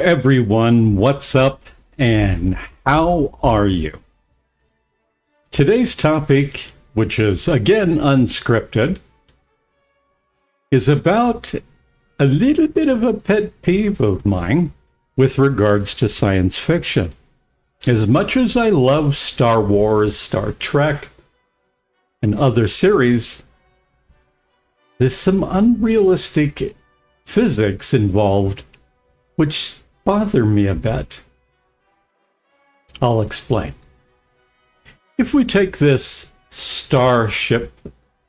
everyone, what's up and how are you? Today's topic, which is again unscripted, is about a little bit of a pet peeve of mine with regards to science fiction. As much as I love Star Wars, Star Trek, and other series, there's some unrealistic physics involved which bother me a bit. I'll explain. If we take this starship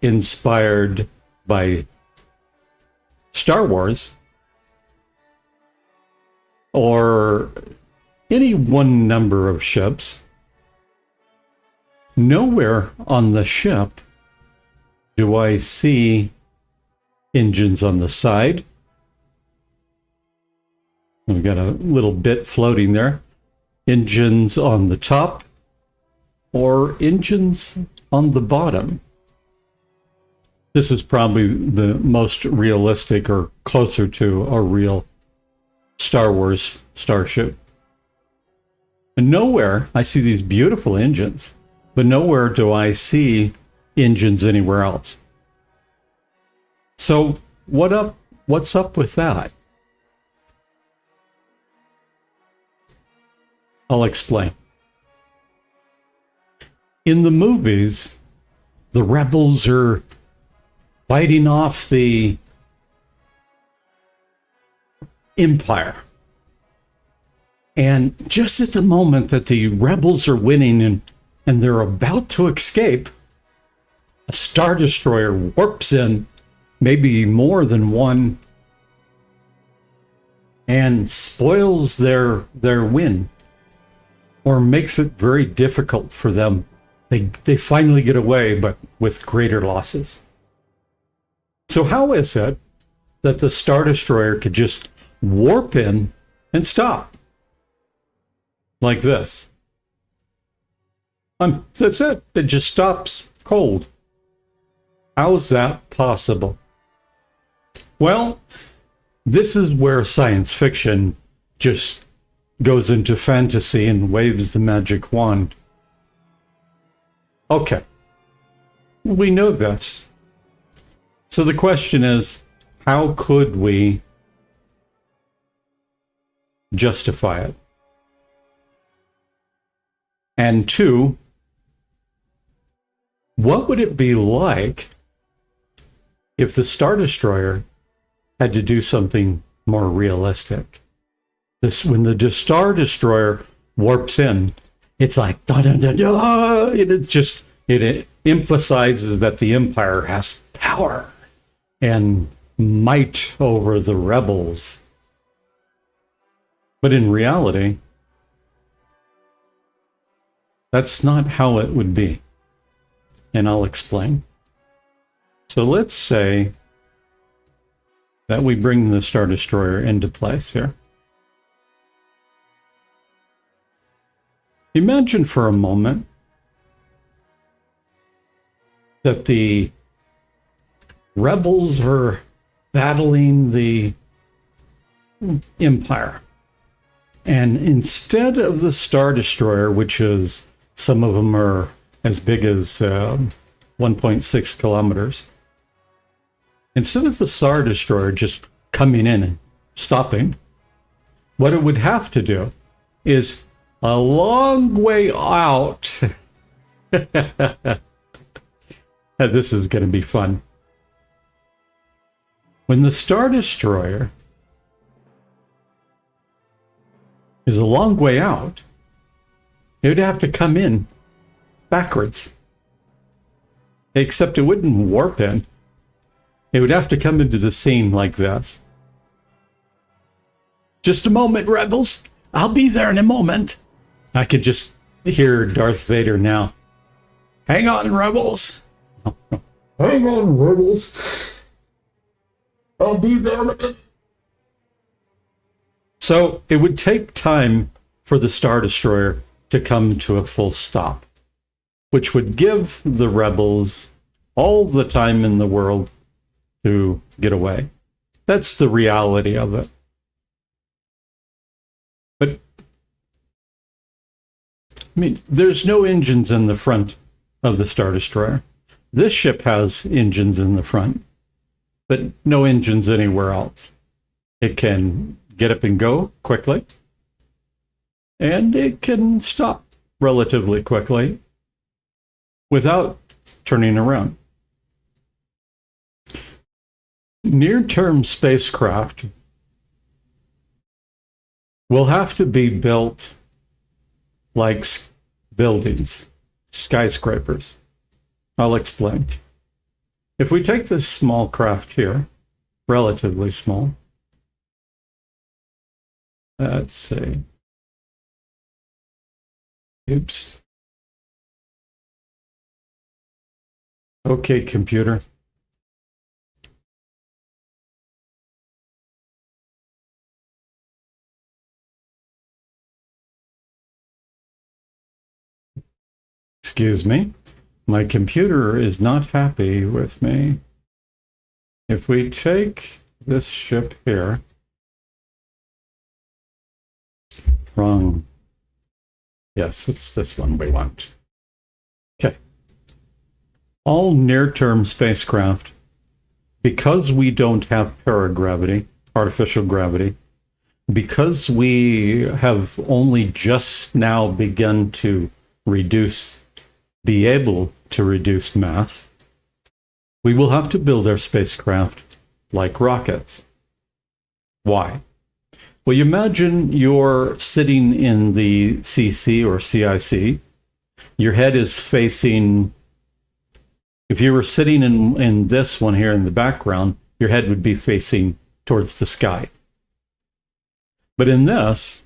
inspired by Star Wars, or any one number of ships, nowhere on the ship do I see engines on the side. We've got a little bit floating there. Engines on the top or engines on the bottom. This is probably the most realistic or closer to a real Star Wars starship. And nowhere, I see these beautiful engines, but nowhere do I see engines anywhere else. So what's up with that? I'll explain. In the movies, the rebels are fighting off the Empire. And just at the moment that the rebels are winning and they're about to escape, a Star Destroyer warps in, maybe more than one, and spoils their win, or makes it very difficult for them. They finally get away, but with greater losses. So how is it that the Star Destroyer could just warp in and stop? Like this. That's it. It just stops cold. How is that possible? Well, this is where science fiction just goes into fantasy and waves the magic wand. Okay. We know this. So the question is, how could we justify it? And two, what would it be like if the Star Destroyer had to do something more realistic? When the Star Destroyer warps in, it's like, da, da, da, da, it emphasizes that the Empire has power and might over the rebels. But in reality, that's not how it would be. And I'll explain. So let's say that we bring the Star Destroyer into place here. Imagine for a moment that the rebels are battling the Empire. And instead of the Star Destroyer, which is, some of them are as big as 1.6 kilometers, instead of the Star Destroyer just coming in and stopping, what it would have to do is a long way out. This is going to be fun. When the Star Destroyer is a long way out, it would have to come in backwards. Except it wouldn't warp in. It would have to come into the scene like this. Just a moment, rebels. I'll be there in a moment. I could just hear Darth Vader now. Hang on, rebels. Hang on, rebels. I'll be there. So it would take time for the Star Destroyer to come to a full stop, which would give the rebels all the time in the world to get away. That's the reality of it. I mean, there's no engines in the front of the Star Destroyer. This ship has engines in the front, but no engines anywhere else. It can get up and go quickly, and it can stop relatively quickly without turning around. Near-term spacecraft will have to be built like buildings, skyscrapers. I'll explain. If we take this small craft here, relatively small, let's see. Oops. Okay, computer. Excuse me. My computer is not happy with me. If we take this ship here, wrong. Yes, it's this one we want. Okay. All near-term spacecraft, because we don't have paragravity, artificial gravity, because we have only just now begun to be able to reduce mass, we will have to build our spacecraft like rockets. Why? Well, you imagine you're sitting in the CC or CIC. Your head is facing, if you were sitting in this one here in the background, your head would be facing towards the sky. But in this,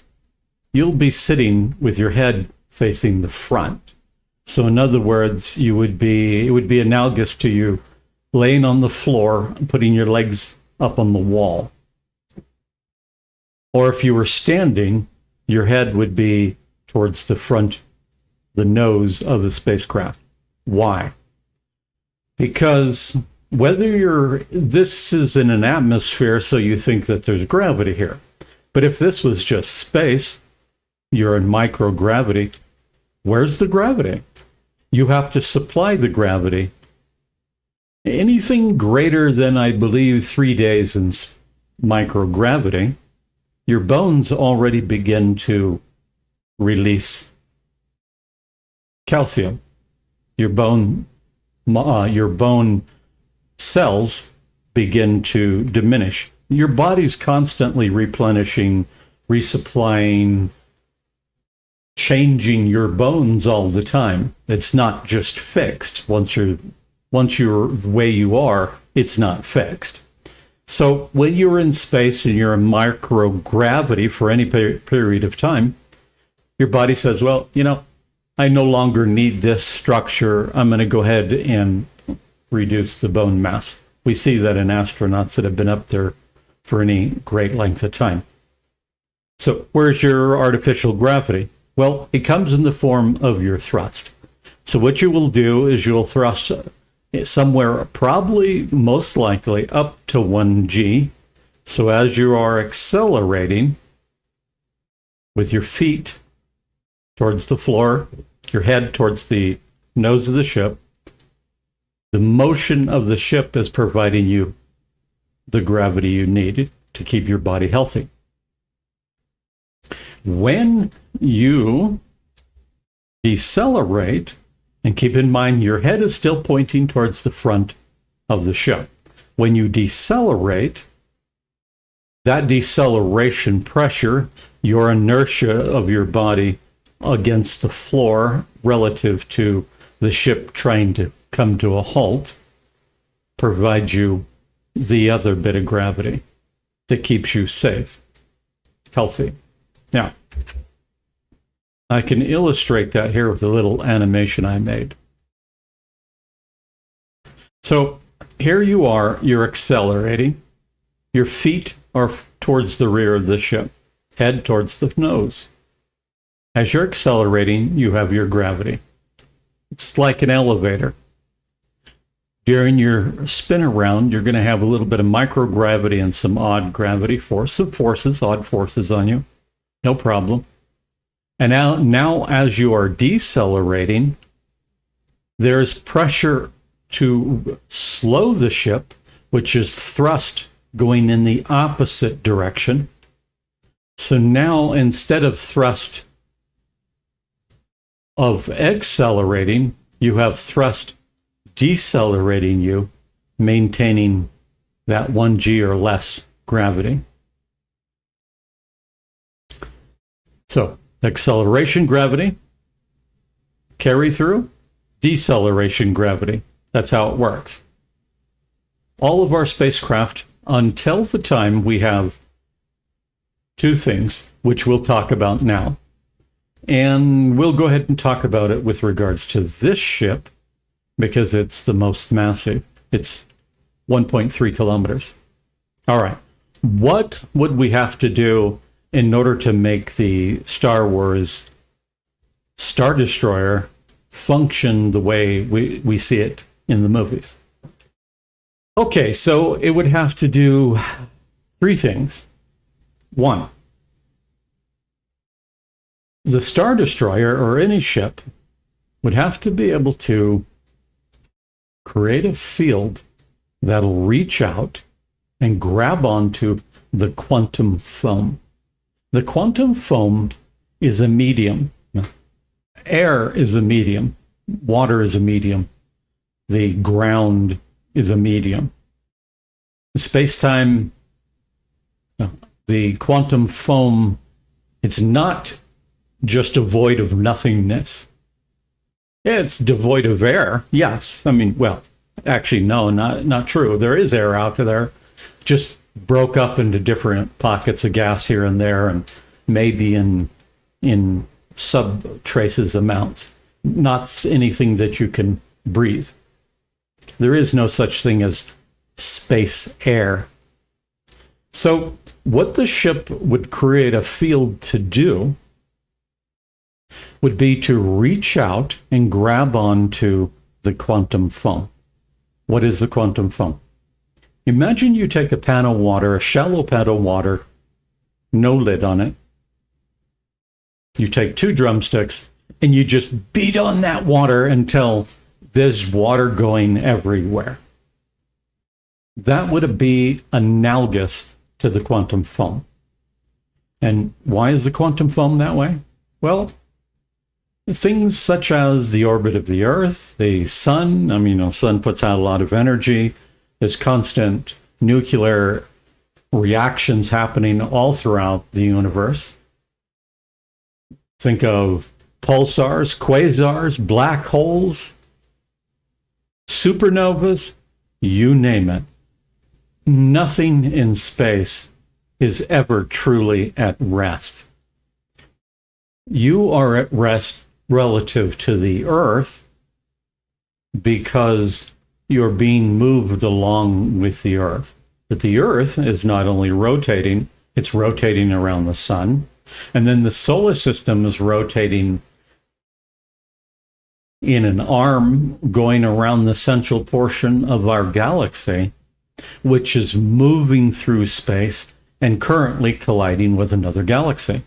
you'll be sitting with your head facing the front. So in other words, it would be analogous to you laying on the floor, putting your legs up on the wall. Or if you were standing, your head would be towards the front, the nose of the spacecraft. Why? Because this is in an atmosphere, so you think that there's gravity here. But if this was just space, you're in microgravity, where's the gravity? You have to supply the gravity. Anything greater than, I believe, 3 days in microgravity, your bones already begin to release calcium. Your bone cells begin to diminish. Your body's constantly replenishing, resupplying, changing your bones all the time. It's not just fixed. Once you're the way you are, it's not fixed. So when you're in space and you're in microgravity for any period of time, your body says, well, I no longer need this structure. I'm going to go ahead and reduce the bone mass. We see that in astronauts that have been up there for any great length of time. So where's your artificial gravity? Well, it comes in the form of your thrust. So what you will do is you'll thrust somewhere, probably most likely up to 1g. So as you are accelerating with your feet towards the floor, your head towards the nose of the ship, the motion of the ship is providing you the gravity you need to keep your body healthy. When you decelerate, and keep in mind your head is still pointing towards the front of the ship. When you decelerate, that deceleration pressure, your inertia of your body against the floor relative to the ship trying to come to a halt, provides you the other bit of gravity that keeps you safe, healthy. Now, I can illustrate that here with a little animation I made. So here you are, you're accelerating. Your feet are towards the rear of the ship, head towards the nose. As you're accelerating, you have your gravity. It's like an elevator. During your spin around, you're going to have a little bit of microgravity and some odd gravity force, some forces, odd forces on you. No problem. And now as you are decelerating, there's pressure to slow the ship, which is thrust going in the opposite direction. So now instead of thrust of accelerating, you have thrust decelerating you, maintaining that 1g or less gravity. So acceleration gravity, carry through, deceleration gravity. That's how it works. All of our spacecraft, until the time we have two things, which we'll talk about now. And we'll go ahead and talk about it with regards to this ship, because it's the most massive. It's 1.3 kilometers. All right. What would we have to do in order to make the Star Wars Star Destroyer function the way we see it in the movies? Okay, so it would have to do three things. One, the Star Destroyer or any ship would have to be able to create a field that'll reach out and grab onto the quantum foam. The quantum foam is a medium. Air is a medium. Water is a medium. The ground is a medium. Space-time, the quantum foam, it's not just a void of nothingness. It's devoid of air, yes. I mean, well, actually, no, not true. There is air out there, just broke up into different pockets of gas here and there, and maybe in sub-traces amounts. Not anything that you can breathe. There is no such thing as space air. So what the ship would create a field to do would be to reach out and grab onto the quantum foam. What is the quantum foam? Imagine you take a pan of water, a shallow pan of water, no lid on it. You take two drumsticks and you just beat on that water until there's water going everywhere. That would be analogous to the quantum foam. And why is the quantum foam that way? Well, things such as the orbit of the Earth, the sun, the sun puts out a lot of energy. There's constant nuclear reactions happening all throughout the universe. Think of pulsars, quasars, black holes, supernovas, you name it. Nothing in space is ever truly at rest. You are at rest relative to the Earth because you're being moved along with the Earth. But the Earth is not only rotating, it's rotating around the sun. And then the solar system is rotating in an arm going around the central portion of our galaxy, which is moving through space and currently colliding with another galaxy.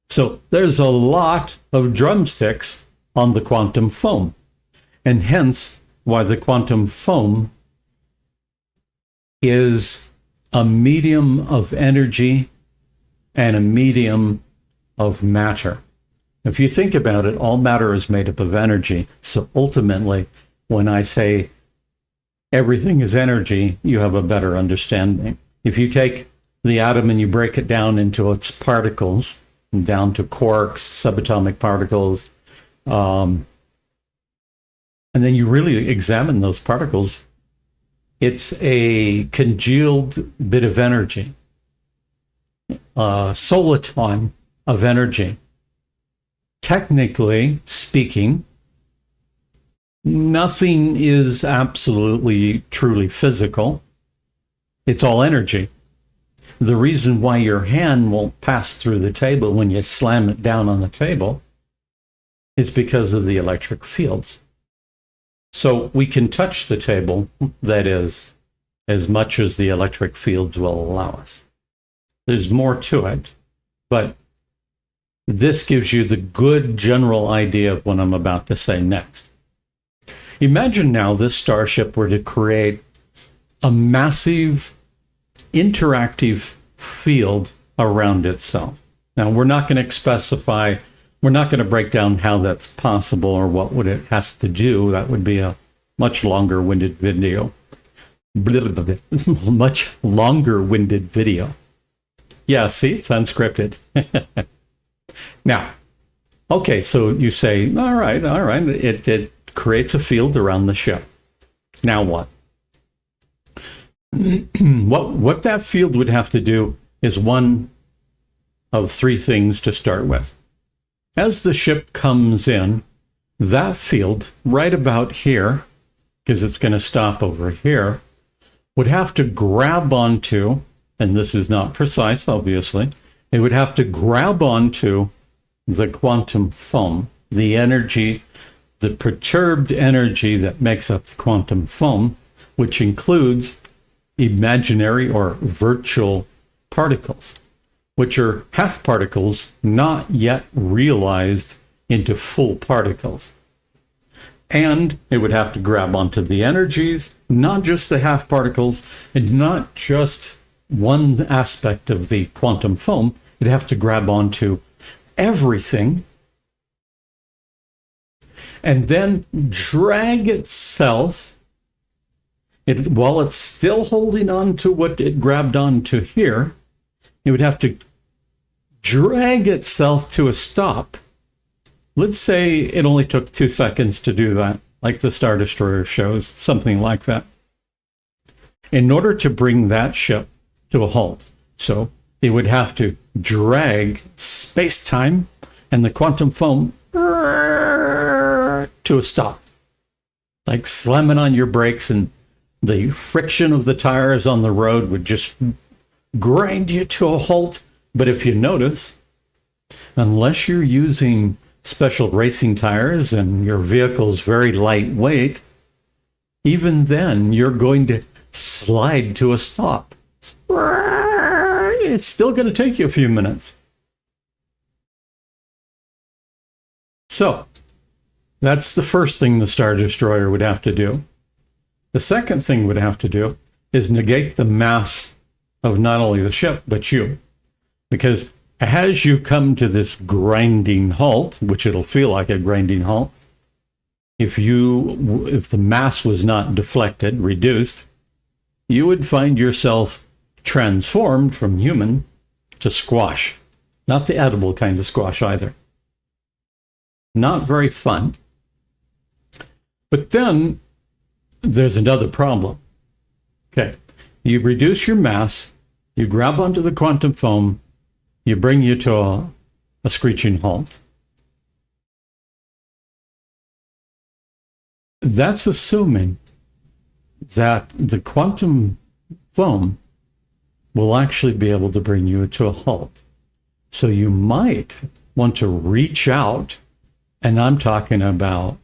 So there's a lot of drumsticks on the quantum foam, and hence why the quantum foam is a medium of energy and a medium of matter. If you think about it, all matter is made up of energy. So ultimately, when I say everything is energy, you have a better understanding. If you take the atom and you break it down into its particles, down to quarks, subatomic particles, and then you really examine those particles, it's a congealed bit of energy, a soliton of energy. Technically speaking, nothing is absolutely truly physical. It's all energy. The reason why your hand won't pass through the table when you slam it down on the table is because of the electric fields. So we can touch the table, that is, as much as the electric fields will allow us. There's more to it, but This gives you the good general idea of what I'm about to say next. Imagine now this starship were to create a massive interactive field around itself. Now, we're not going to specify, we're not going to break down how that's possible or what would it has to do. That would be a much longer-winded video. Much longer-winded video. Yeah, see, it's unscripted. Now, okay, so you say, all right, it creates a field around the ship. Now what? What that field would have to do is one of three things to start with. As the ship comes in, that field right about here, because it's going to stop over here, would have to grab onto, and this is not precise, obviously, it would have to grab onto the quantum foam, the energy, the perturbed energy that makes up the quantum foam, which includes imaginary or virtual particles, which are half particles not yet realized into full particles. And it would have to grab onto the energies, not just the half particles, and not just one aspect of the quantum foam. It'd have to grab onto everything and then drag itself, while it's still holding on to what it grabbed onto here, it would have to drag itself to a stop. Let's say it only took 2 seconds to do that, like the Star Destroyer shows, something like that, in order to bring that ship to a halt. So it would have to drag space-time and the quantum foam to a stop, like slamming on your brakes, and the friction of the tires on the road would just grind you to a halt. But if you notice, unless you're using special racing tires and your vehicle's very lightweight, even then you're going to slide to a stop. It's still going to take you a few minutes. So that's the first thing the Star Destroyer would have to do. The second thing it would have to do is negate the mass of not only the ship, but you. Because as you come to this grinding halt, which it'll feel like a grinding halt, if the mass was not deflected, reduced, you would find yourself transformed from human to squash. Not the edible kind of squash either. Not very fun. But then there's another problem. Okay, you reduce your mass, you grab onto the quantum foam, you bring you to a screeching halt. That's assuming that the quantum foam will actually be able to bring you to a halt. So you might want to reach out, and I'm talking about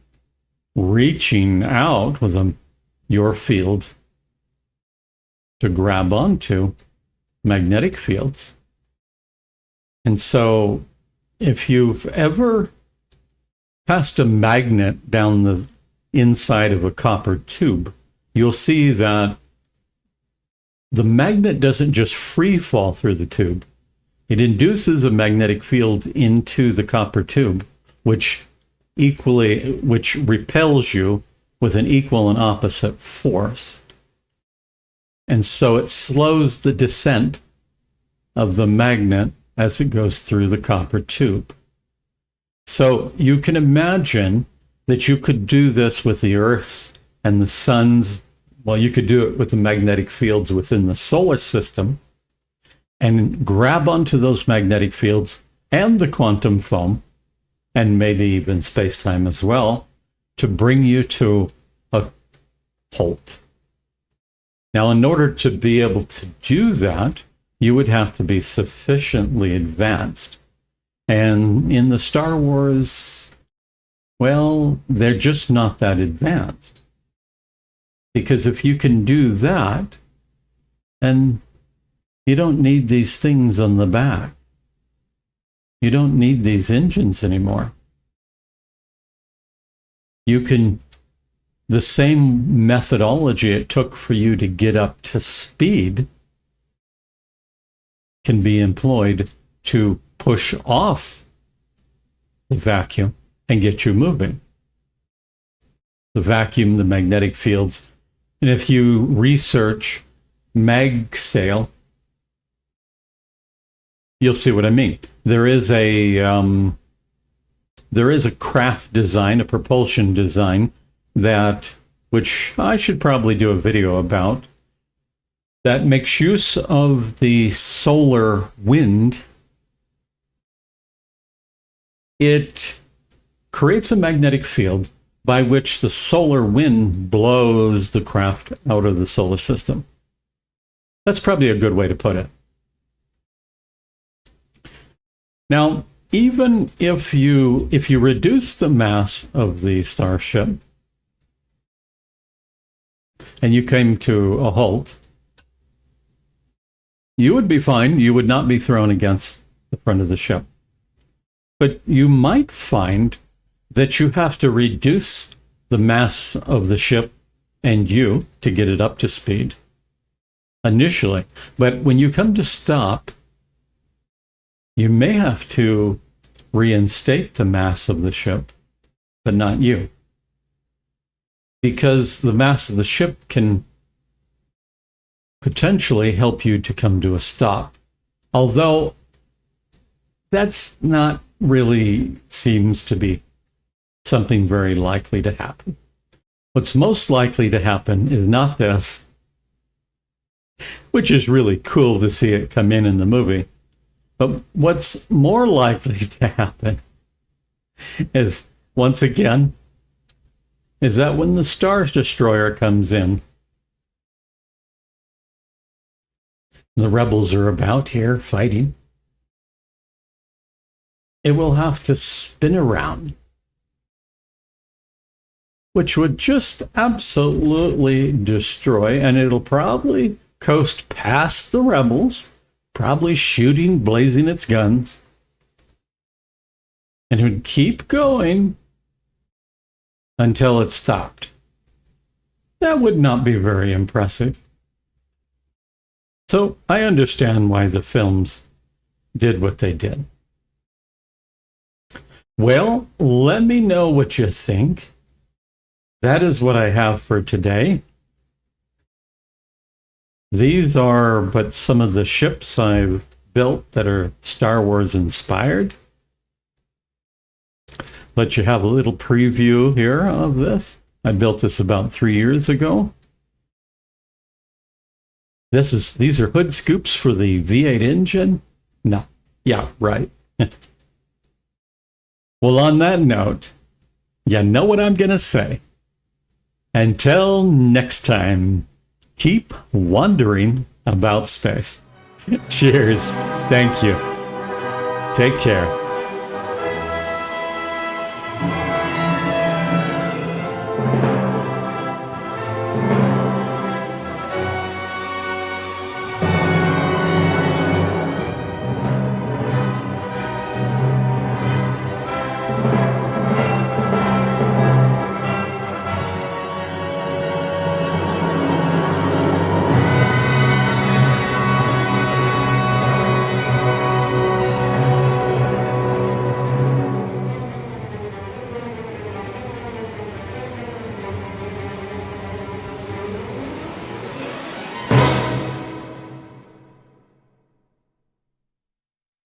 reaching out with your field to grab onto magnetic fields. And so if you've ever passed a magnet down the inside of a copper tube, you'll see that the magnet doesn't just free fall through the tube. It induces a magnetic field into the copper tube, which repels you with an equal and opposite force. And so it slows the descent of the magnet as it goes through the copper tube. So you can imagine that you could do this with the Earth's and the sun's. Well, you could do it with the magnetic fields within the solar system and grab onto those magnetic fields and the quantum foam, and maybe even space-time as well, to bring you to a halt. Now, in order to be able to do that, you would have to be sufficiently advanced. And in the Star Wars, well, they're just not that advanced. Because if you can do that, then you don't need these things on the back. You don't need these engines anymore. You can, the same methodology it took for you to get up to speed can be employed to push off the vacuum and get you moving. The vacuum, the magnetic fields. And if you research MagSail, you'll see what I mean. There is a craft design, a propulsion design that, which I should probably do a video about, that makes use of the solar wind. It creates a magnetic field by which the solar wind blows the craft out of the solar system. That's probably a good way to put it. Now, even if you reduce the mass of the starship and you came to a halt, you would be fine. You would not be thrown against the front of the ship. But you might find that you have to reduce the mass of the ship and you to get it up to speed initially. But when you come to stop, you may have to reinstate the mass of the ship, but not you. Because the mass of the ship can potentially help you to come to a stop. Although that's not really seems to be something very likely to happen. What's most likely to happen is not this, which is really cool to see it come in the movie. But what's more likely to happen is, once again, is that when the Star Destroyer comes in, the rebels are about here fighting, it will have to spin around, which would just absolutely destroy, and it'll probably coast past the rebels, probably shooting, blazing its guns, and it would keep going until it stopped. That would not be very impressive. So I understand why the films did what they did. Well, let me know what you think. That is what I have for today. These are but some of the ships I've built that are Star Wars inspired. Let you have a little preview here of this. I built this about 3 years ago. These are hood scoops for the V8 engine? No. Yeah, right. Well, on that note, you know what I'm going to say. Until next time, keep wondering about space. Cheers. Thank you. Take care.